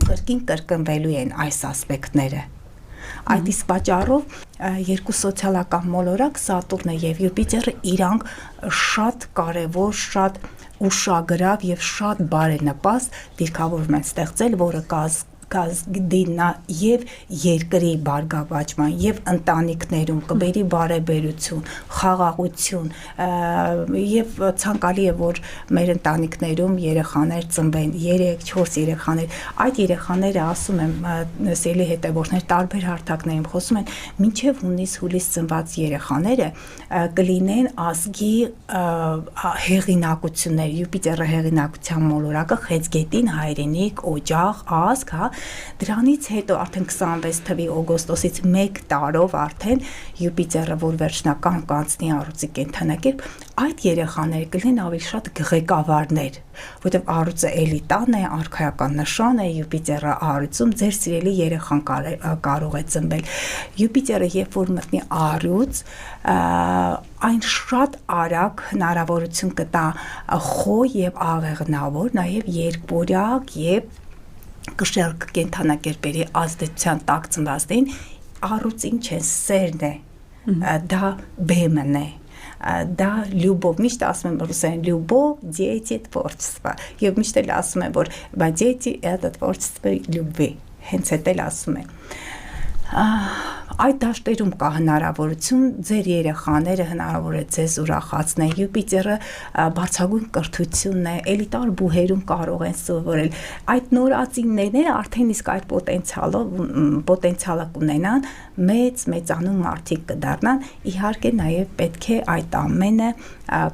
կրկին կրկնվելու են այս ասպեկտները։ Այդ իսկ պատճառով երկու սոցիալական մոլորակ Սատուրնը եւ Յուպիտերը իրանք շատ կարեւոր, շատ ուշագրավ եւ շատ բարենպաստ դիրքավորում են ստեղծել, որը կդինա եւ երկրի բարգավաճման եւ ընտանիքներում կբերի բարեբերություն, խաղաղություն եւ ցանկալի է որ մեր ընտանիքներում երեխաներ ծնվեն 3-4 երեխաներ այդ երեխաները ասում եմ սիրելի հետևորդներ տարբեր հարթակներում խոսում են մինչեւ հունիս-հուլիս ծնված երեխաները կլինեն ազգի հեղինակություններ Յուպիտերը հեղինակության մոլորակը խեցգետին հայրենիք օջախ ազգ հա Դրանից հետո արդեն 26 թվականի օգոստոսից 1 տարով արդեն Յուպիտերը որ վերջնական կանցնի առյուծի կենդանակերպ այդ երեխաները կլինեն ավելի շատ ղեկավարներ որտեղ առյուծը էլիտան է արքայական նշան է Յուպիտերը առյուծում ձեր սիրելի երեխան կարող է ծնվել Յուպիտերը երբ որ մտնի առյուծ այն շատ արագ հնարավորություն կտա խոյ եւ աղեղնավոր նաեւ երկբորյակ եւ կշեռք կենթանակերպերի ազդեցության տակ ծնվածներին առյուծ ինչ է սերն է դա բեմն է դա լյուբով միշտ ասում եմ ռուսերեն լյուբով дети творчества եւ միշտ էլ ասում եմ որ բա дети это творчество любви հենց այդ էլ ասում եմ այդ դաշտերում կա հնարավորություն ձեր երեխաները հնարավոր է ձեզ ուրախացնել Յուպիտերը բարձրագույն կրթությունն է էլիտար բուհերում կարող են սովորել այդ նորածինները արդեն իսկ այդ պոտենցիալը կունենան մեծանում մարդիկ կդառնան իհարկե նաև պետք է այդ ամենը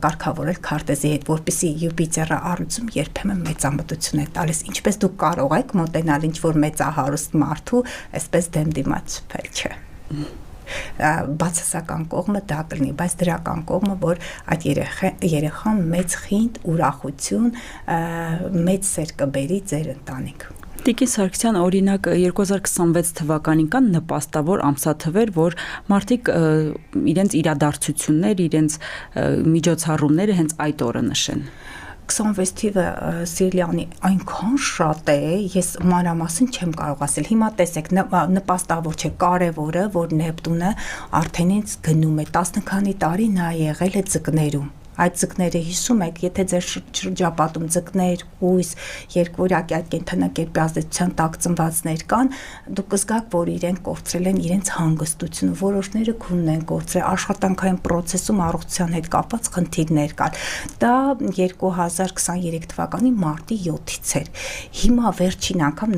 կարգավորել քարտեզի հետ որպեսզի Յուպիտերը առյուծում երբեմն մեծամտություն է տալիս ինչպես դուք կարող եք մոտենալ ինչ որ մեծահարուստ մարդու այսպես դեմ դիմաց չփել չէ բացասական կողմը դա կլինի, բայց դրական կողմը, որ այդ երեխան մեծ խինդ, ուրախություն, մեծ սեր կբերի ձեր ընտանիք։ Տիկին Սարգսյան, օրինակ 2026 թվականին կան նպաստավոր ամսաթվեր, որ մարդիկ իրենց իրադարձություններ, իրենց միջոցառումները հենց այդ օրը նշեն։ 26 թիվը Սիրիլյանի այնքան շատ է, ես մանրամասն չեմ կարող ասել։ Հիմա տեսեք, նպաստավոր չէ, կարևորը, որ Նեպտունը արդեն ինձ գնում է 10 քանի տարի նա եղել է ձկներում։ Այդ ձկները հիշում եք, եթե ձեր շրջապատում ձկներ, հույս, երկվորյակի այդ կենդանակերպի ազդեցության տակ ծնվածներ կան, դուք կզգաք, որ իրենք կորցրել են իրենց հանգստությունը, որոշները քունն են կորցրել, աշխատանքային process-ում առողջության հետ կապված խնդիրներ կան։ Դա 2023 թվականի մարտի 7-ից էր։ Հիմա վերջին անգամ